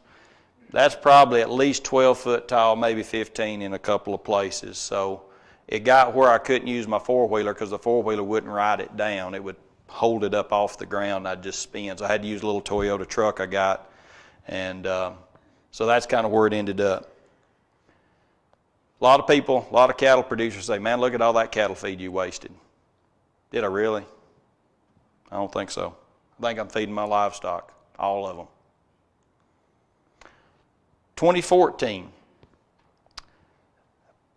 probably at least 12 foot tall, maybe 15 in a couple of places. So it got where I couldn't use my four-wheeler because the four-wheeler wouldn't ride it down. It would hold it up off the ground and I'd just spin. So I had to use a little Toyota truck I got. And so that's kind of where it ended up. A lot of people, a lot of cattle producers say, man, look at all that cattle feed you wasted. Did I really? I don't think so. I think I'm feeding my livestock, all of them. 2014,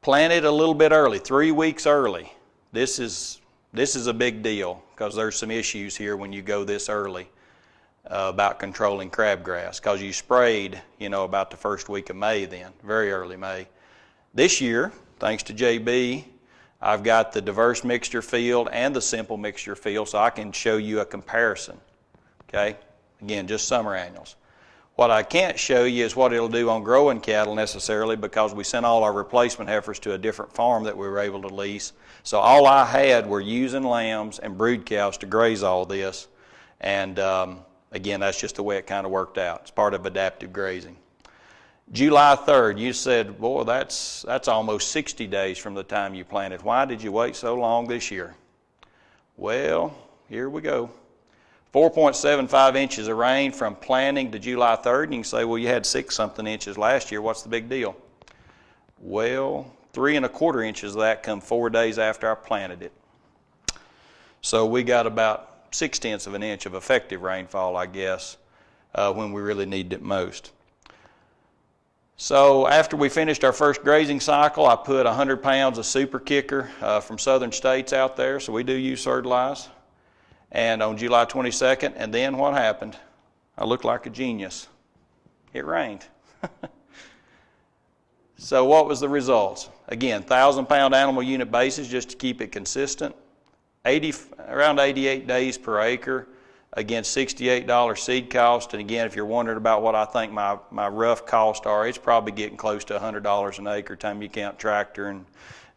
planted a little bit early, 3 weeks early. This is a big deal because there's some issues here when you go this early about controlling crabgrass because you sprayed, about the first week of May then, very early May. This year, thanks to JB, I've got the diverse mixture field and the simple mixture field so I can show you a comparison. Okay, again, just summer annuals. What I can't show you is what it'll do on growing cattle necessarily because we sent all our replacement heifers to a different farm that we were able to lease. So all I had were ewes and lambs and brood cows to graze all this. And again, that's just the way it kind of worked out. It's part of adaptive grazing. July 3rd, you said, boy, that's almost 60 days from the time you planted. Why did you wait so long this year? Well, here we go. 4.75 inches of rain from planting to July 3rd. And you can say, well, you had 6-something inches last year. What's the big deal? Well, 3 1/4 inches of that come 4 days after I planted it. So we got about 0.6 of an inch of effective rainfall, I guess, when we really needed it most. So after we finished our first grazing cycle, I put 100 pounds of super kicker from southern states out there. So we do use fertilize. And on July 22nd, and then what happened? I looked like a genius. It rained. So what was the results? Again, 1,000-pound animal unit basis just to keep it consistent. Around 88 days per acre against $68 seed cost. And again, if you're wondering about what I think my rough costs are, it's probably getting close to $100 an acre time you count tractor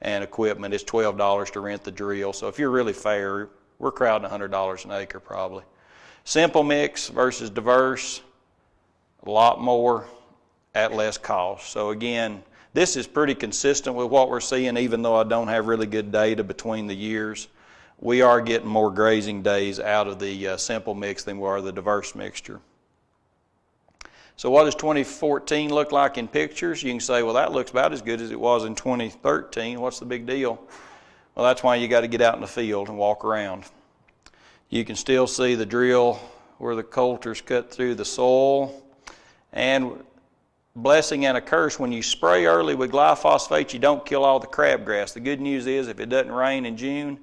and equipment. It's $12 to rent the drill. So if you're really fair, we're crowding $100 an acre probably. Simple mix versus diverse, a lot more at less cost. So again, this is pretty consistent with what we're seeing even though I don't have really good data between the years. We are getting more grazing days out of the simple mix than we are the diverse mixture. So what does 2014 look like in pictures? You can say, well, that looks about as good as it was in 2013. What's the big deal? Well, that's why you got to get out in the field and walk around. You can still see the drill where the coulters cut through the soil. And blessing and a curse, when you spray early with glyphosate, you don't kill all the crabgrass. The good news is if it doesn't rain in June,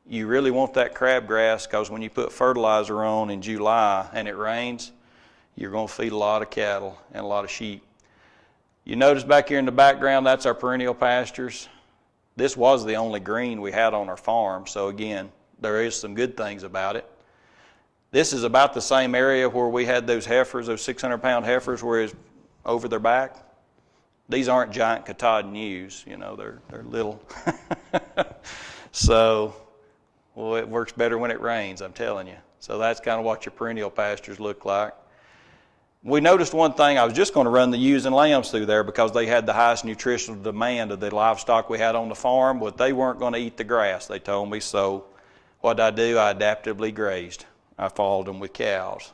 you really want that crabgrass because when you put fertilizer on in July and it rains, you're going to feed a lot of cattle and a lot of sheep. You notice back here in the background, that's our perennial pastures. This was the only green we had on our farm, so again, there is some good things about it. This is about the same area where we had those heifers, those 600-pound heifers where it's over their back. These aren't giant Katahdin ewes, they're little. So, well, it works better when it rains, I'm telling you. So that's kind of what your perennial pastures look like. We noticed one thing. I was just going to run the ewes and lambs through there because they had the highest nutritional demand of the livestock we had on the farm, but they weren't going to eat the grass, they told me. So what did I do? I adaptively grazed. I followed them with cows.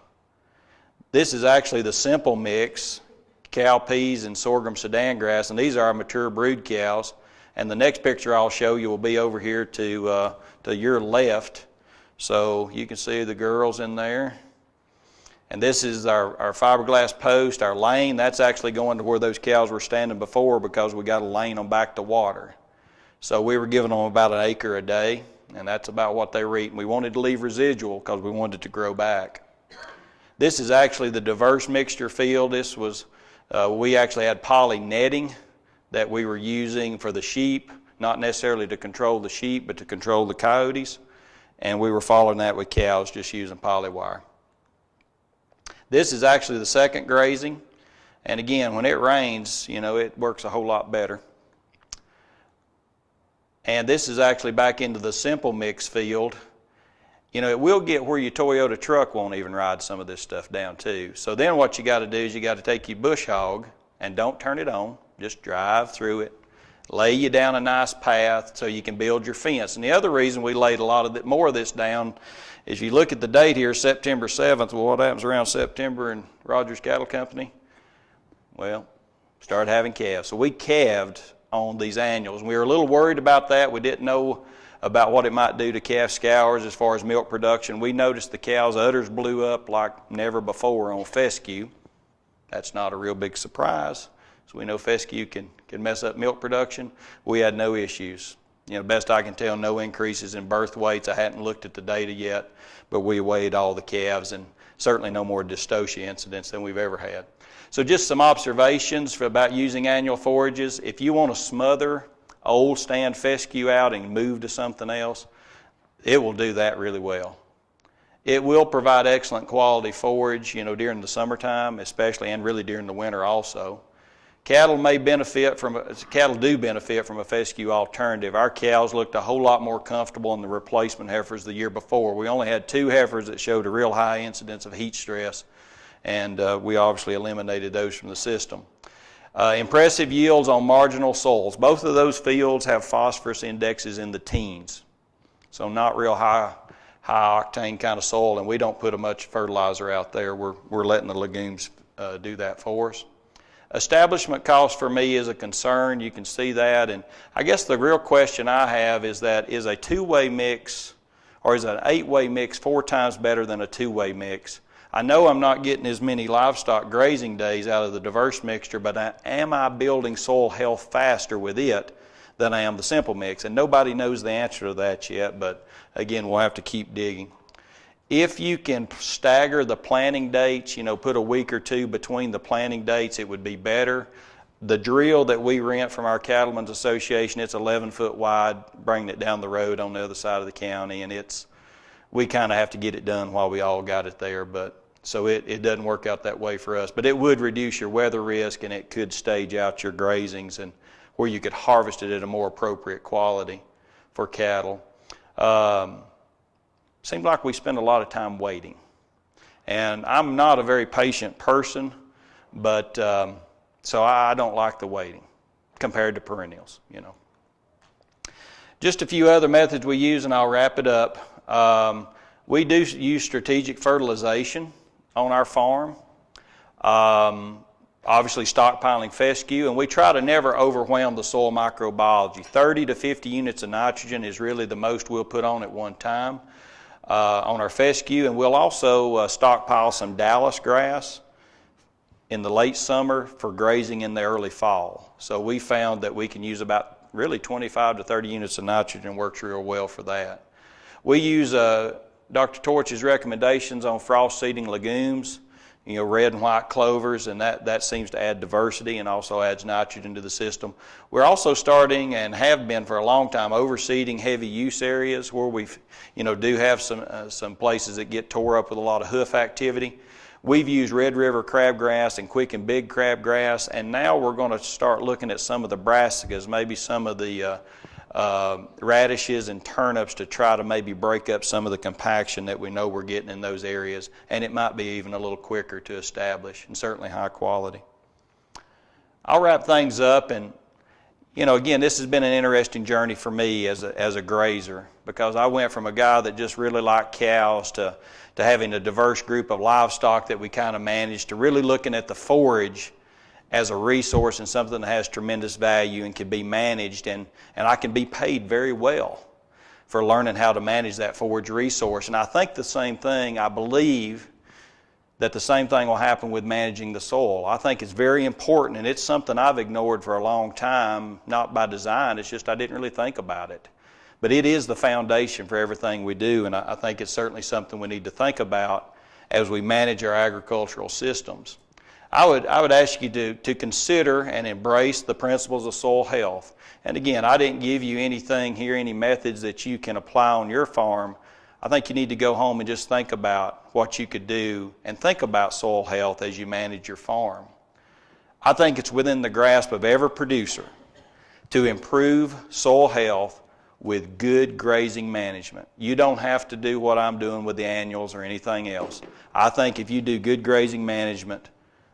This is actually the simple mix, cow peas and sorghum sudan grass, and these are our mature brood cows. And the next picture I'll show you will be over here to your left. So you can see the girls in there. And this is our fiberglass post, our lane. That's actually going to where those cows were standing before because we got to lane them back to water. So we were giving them about 1 acre a day, and that's about what they were eating. We wanted to leave residual because we wanted it to grow back. This is actually the diverse mixture field. This was, we actually had poly netting that we were using for the sheep, not necessarily to control the sheep, but to control the coyotes. And we were following that with cows, just using poly wire. This is actually the second grazing. And again, when it rains, it works a whole lot better. And this is actually back into the simple mix field. It will get where your Toyota truck won't even ride some of this stuff down too. So then what you got to do is you got to take your bush hog and don't turn it on. Just drive through it. Lay you down a nice path so you can build your fence. And the other reason we laid a lot more of this down is you look at the date here, September 7th. Well, what happens around September in Rogers Cattle Company? Well, started having calves. So we calved on these annuals. We were a little worried about that. We didn't know about what it might do to calf scours as far as milk production. We noticed the cows' udders blew up like never before on fescue. That's not a real big surprise. So we know fescue can mess up milk production. We had no issues. Best I can tell, no increases in birth weights. I hadn't looked at the data yet, but we weighed all the calves, and certainly no more dystocia incidents than we've ever had. So just some observations about using annual forages. If you want to smother old stand fescue out and move to something else, it will do that really well. It will provide excellent quality forage, during the summertime especially, and really during the winter also. Cattle do benefit from a fescue alternative. Our cows looked a whole lot more comfortable than the replacement heifers the year before. We only had 2 heifers that showed a real high incidence of heat stress, and we obviously eliminated those from the system. Impressive yields on marginal soils. Both of those fields have phosphorus indexes in the teens, so not real high octane kind of soil, and we don't put much fertilizer out there. We're letting the legumes do that for us. Establishment cost for me is a concern. You can see that, and I guess the real question I have is that is a 2-way mix or is an 8-way mix 4 times better than a 2-way mix? I know I'm not getting as many livestock grazing days out of the diverse mixture, but am I building soil health faster with it than I am the simple mix? And nobody knows the answer to that yet, but again, we'll have to keep digging. If you can stagger the planting dates, put a week or 2 between the planting dates, it would be better. The drill that we rent from our Cattlemen's Association, it's 11 foot wide, bringing it down the road on the other side of the county, and we kind of have to get it done while we all got it there, but so it doesn't work out that way for us. But it would reduce your weather risk, and it could stage out your grazings and where you could harvest it at a more appropriate quality for cattle. Seems like we spend a lot of time waiting. And I'm not a very patient person, but so I don't like the waiting compared to perennials, Just a few other methods we use, and I'll wrap it up. We do use strategic fertilization on our farm. Obviously stockpiling fescue, and we try to never overwhelm the soil microbiology. 30 to 50 units of nitrogen is really the most we'll put on at one time. On our fescue, and we'll also stockpile some Dallas grass in the late summer for grazing in the early fall. So we found that we can use about really 25 to 30 units of nitrogen, works real well for that. We use Dr. Torch's recommendations on frost seeding legumes, red and white clovers, and that seems to add diversity and also adds nitrogen to the system. We're also starting, and have been for a long time, overseeding heavy use areas where we do have some places that get tore up with a lot of hoof activity. We've used Red River crabgrass and Quick and Big crabgrass, and now we're going to start looking at some of the brassicas, maybe some of the radishes and turnips to try to maybe break up some of the compaction that we know we're getting in those areas, and it might be even a little quicker to establish, and certainly high quality. I'll wrap things up, and again, this has been an interesting journey for me as a grazer, because I went from a guy that just really liked cows to having a diverse group of livestock that we kind of managed, to really looking at the forage as a resource and something that has tremendous value and can be managed, and I can be paid very well for learning how to manage that forage resource. And I think the same thing, I believe that the same thing will happen with managing the soil. I think it's very important, and it's something I've ignored for a long time, not by design, it's just I didn't really think about it. But it is the foundation for everything we do, and I think it's certainly something we need to think about as we manage our agricultural systems. I would ask you to consider and embrace the principles of soil health. And again, I didn't give you anything here, any methods that you can apply on your farm. I think you need to go home and just think about what you could do and think about soil health as you manage your farm. I think it's within the grasp of every producer to improve soil health with good grazing management. You don't have to do what I'm doing with the annuals or anything else. I think if you do good grazing management,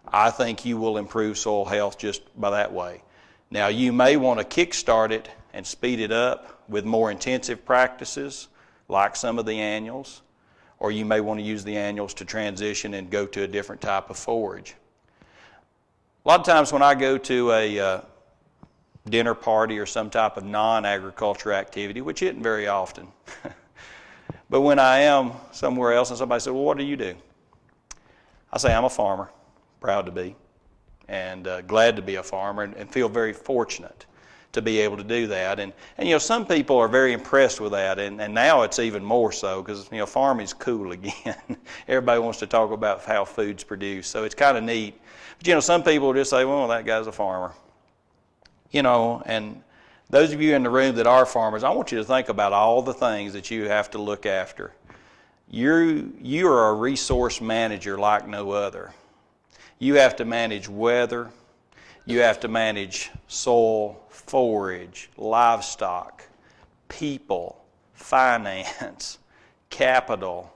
I think you will improve soil health just by that way. Now, you may want to kickstart it and speed it up with more intensive practices, like some of the annuals, or you may want to use the annuals to transition and go to a different type of forage. A lot of times when I go to a dinner party or some type of non-agriculture activity, which isn't very often, but when I am somewhere else and somebody says, well, what do you do? I say, I'm a farmer, proud to be, and glad to be a farmer, and feel very fortunate to be able to do that. And you know, some people are very impressed with that, and now it's even more so because, you know, farming's cool again. Everybody wants to talk about how food's produced, so it's kind of neat. But, you know, some people just say, well, that guy's a farmer. You know, and those of you in the room that are farmers, I want you to think about all the things that you have to look after. You are a resource manager like no other. You have to manage weather. You have to manage soil, forage, livestock, people, finance, capital.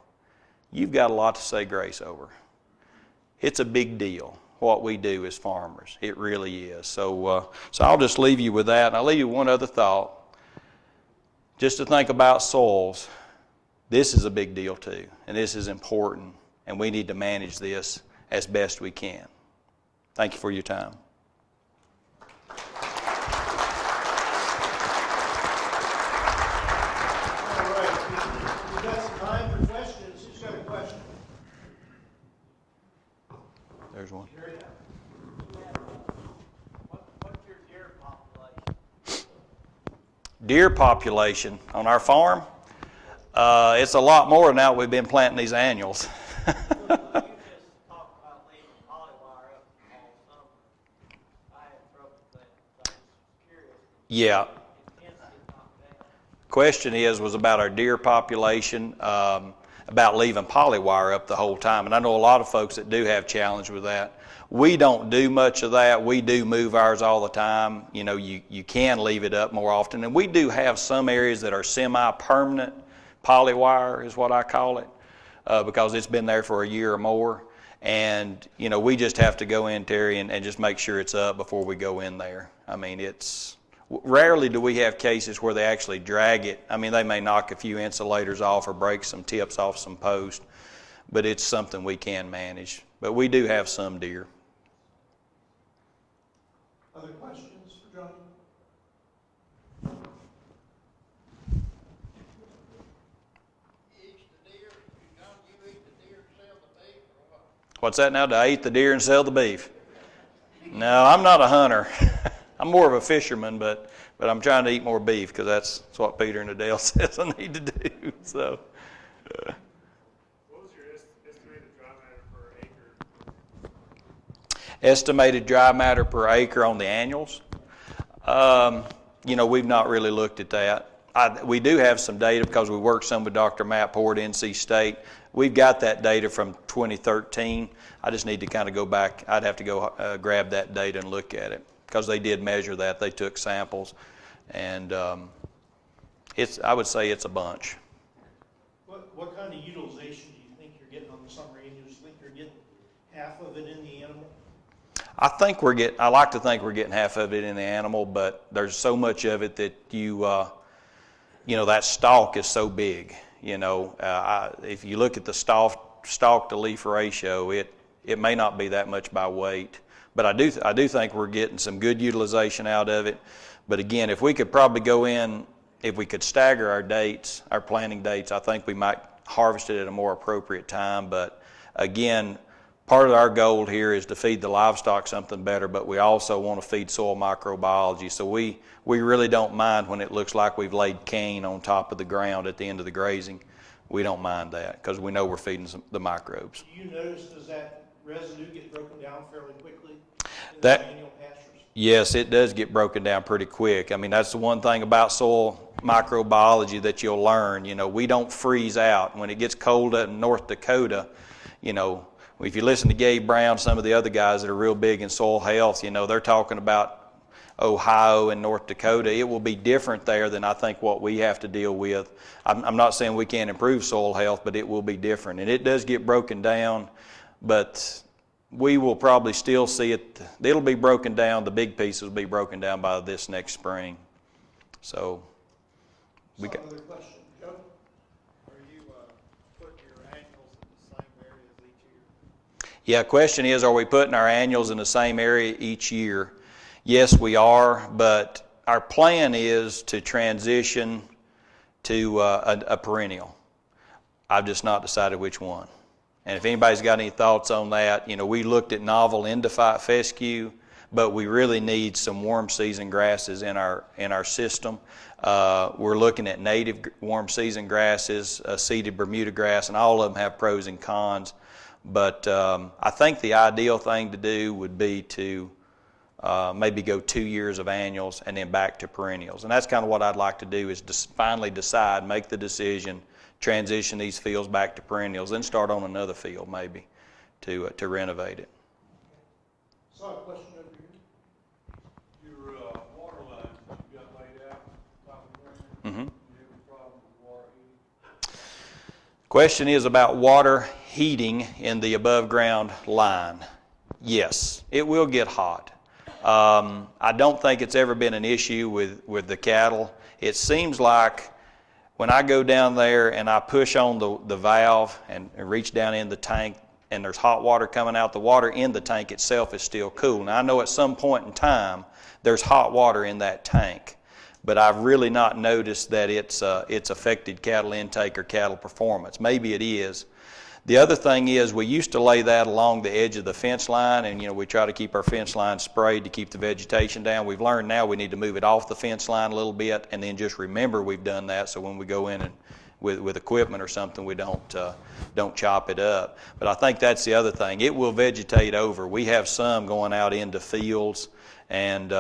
You've got a lot to say grace over. It's a big deal what we do as farmers. It really is. So I'll just leave you with that. And I'll leave you with one other thought. Just to think about soils. This is a big deal too, and this is important, and we need to manage this as best we can. Thank you for your time. There's one. What's your deer population? Deer population on our farm? It's a lot more than now we've been planting these annuals. You just talked about leaving polywire up all summer. I had trouble with that, so I was curious. Yeah. Question was about our deer population. About leaving polywire up the whole time. And I know a lot of folks that do have challenge with that. We don't do much of that. We do move ours all the time. You know, you can leave it up more often. And we do have some areas that are semi-permanent polywire is what I call it, because it's been there for a year or more. And, you know, we just have to go in, Terry, and just make sure it's up before we go in there. I mean, rarely do we have cases where they actually drag it. I mean, they may knock a few insulators off or break some tips off some posts, but it's something we can manage. But we do have some deer. Other questions for Johnny? You eat the deer, you eat the deer and sell the beef, or what? What's that now? Do I eat the deer and sell the beef? No, I'm not a hunter. I'm more of a fisherman, but I'm trying to eat more beef because that's what Peter and Adele says I need to do. So. What was your estimated dry matter per acre? Estimated dry matter per acre on the annuals? You know, we've not really looked at that. We do have some data because we worked some with Dr. Matt Poore at NC State. We've got that data from 2013. I just need to kind of go back. I'd have to go grab that data and look at it, because they did measure that. They took samples, and I would say it's a bunch. What kind of utilization do you think you're getting on the summer annuals? Do you think you're getting half of it in the animal? I like to think we're getting half of it in the animal, but there's so much of it that you know, that stalk is so big. You know, if you look at the stalk to leaf ratio, it may not be that much by weight. But I do think we're getting some good utilization out of it. But again, if we could probably go in, if we could stagger our dates, our planting dates, I think we might harvest it at a more appropriate time. But again, part of our goal here is to feed the livestock something better, but we also want to feed soil microbiology. So we really don't mind when it looks like we've laid cane on top of the ground at the end of the grazing. We don't mind that because we know we're feeding the microbes. Do you notice, does that residue get broken down fairly quickly in That- the annual pastures? Yes, it does get broken down pretty quick. I mean, that's the one thing about soil microbiology that you'll learn. You know, we don't freeze out. When it gets cold in North Dakota, you know, if you listen to Gabe Brown, some of the other guys that are real big in soil health, you know, they're talking about Ohio and North Dakota. It will be different there than I think what we have to deal with. I'm not saying we can't improve soil health, but it will be different. And it does get broken down, but we will probably still see it. It'll be broken down. The big pieces will be broken down by this next spring. So we got. Another question, Joe? Are you putting your annuals in the same areas each year? Yeah, question is, are we putting our annuals in the same area each year? Yes, we are, but our plan is to transition to a perennial. I've just not decided which one. And if anybody's got any thoughts on that, you know, we looked at novel endophyte fescue, but we really need some warm season grasses in our system. We're looking at native warm season grasses, seeded Bermuda grass, and all of them have pros and cons. But I think the ideal thing to do would be to maybe go 2 years of annuals and then back to perennials. And that's kind of what I'd like to do, is to finally decide, make the decision, transition these fields back to perennials, then start on another field maybe to renovate it. Saw a question over here. Your water lines that you got laid out, top of the ground, Mm-hmm. you have any problem with water heating? Question is about water heating in the above ground line. Yes, it will get hot. I don't think it's ever been an issue with the cattle. It seems like when I go down there and I push on the valve and reach down in the tank and there's hot water coming out, the water in the tank itself is still cool. Now I know at some point in time there's hot water in that tank, but I've really not noticed that it's affected cattle intake or cattle performance. Maybe it is. The other thing is, we used to lay that along the edge of the fence line, and you know, we try to keep our fence line sprayed to keep the vegetation down. We've learned now we need to move it off the fence line a little bit, and then just remember we've done that, so when we go in and with equipment or something, we don't chop it up. But I think that's the other thing. It will vegetate over. We have some going out into fields, and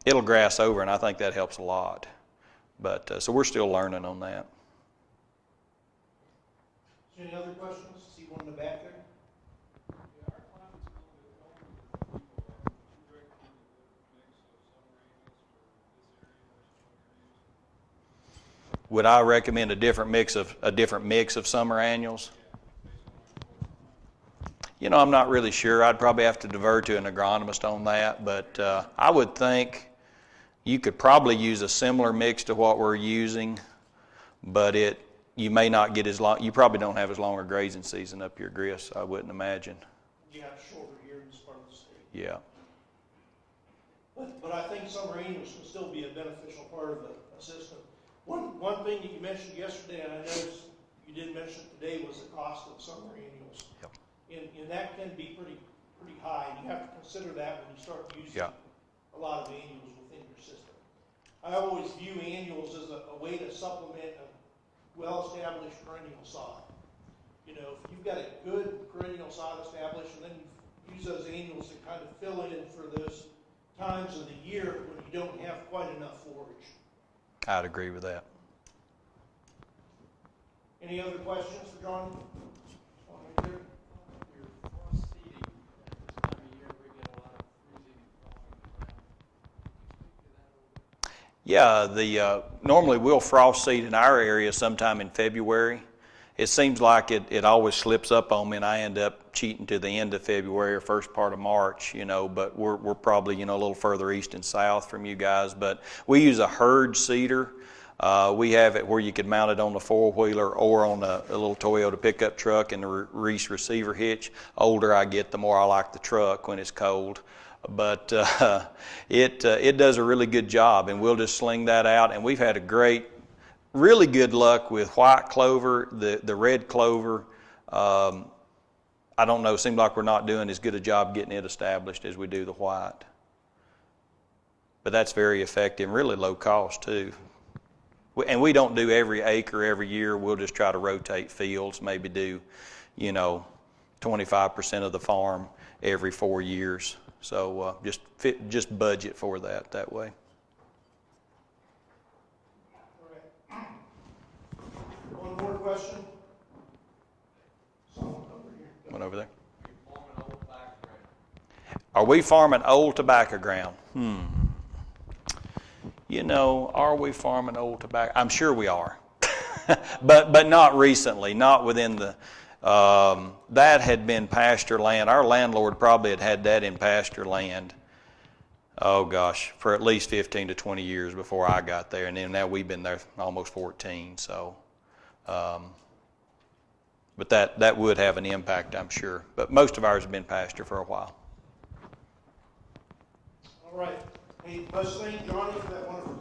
it'll grass over, and I think that helps a lot. But so we're still learning on that. Any other questions? See one in the back there? Yeah, our climate's a little bit colder than people are. Would you recommend a mix of summer annuals for this area versus what you're using? Would I recommend a different mix of summer annuals? You know, I'm not really sure. I'd probably have to defer to an agronomist on that, but I would think you could probably use a similar mix to what we're using, but you may not get as long. You probably don't have as long a grazing season up here, Gris, I wouldn't imagine. You have shorter here in this part of the state. Yeah. But I think summer annuals can still be a beneficial part of a system. One thing that you mentioned yesterday, and I noticed you didn't mention today, was the cost of summer annuals. Yep. And that can be pretty high, and you have to consider that when you start using a lot of annuals within your system. I always view annuals as a way to supplement a well-established perennial sod. You know, if you've got a good perennial sod established, and then you use those annuals to kind of fill in for those times of the year when you don't have quite enough forage. I'd agree with that. Any other questions for John? One right there. Your frost seeding, at this time of year, we get a lot of freezing and thawing around. Can you speak to that a little bit? Yeah, normally we'll frost seed in our area sometime in February. It seems like it always slips up on me, and I end up cheating to the end of February or first part of March, you know, but we're probably, you know, a little further east and south from you guys. But we use a herd seeder. We have it where you can mount it on the four-wheeler or on a little Toyota pickup truck and the Reese receiver hitch. Older I get, the more I like the truck when it's cold. But it does a really good job, and we'll just sling that out. And we've had really good luck with white clover, the red clover. I don't know, it seems like we're not doing as good a job getting it established as we do the white. But that's very effective, really low cost too. And we don't do every acre every year. We'll just try to rotate fields, maybe do, 25% of the farm every 4 years. So just budget for that way. All right. One more question? Someone over here. One over there. Are we farming old tobacco ground? Are we farming old tobacco? I'm sure we are. but not recently, not within the, that had been pasture land. Our landlord probably had that in pasture land, oh gosh, for at least 15 to 20 years before I got there. And then now we've been there almost 14, so. But that would have an impact, I'm sure. But most of ours have been pasture for a while. All right. Hey, let's thank Johnny for that wonderful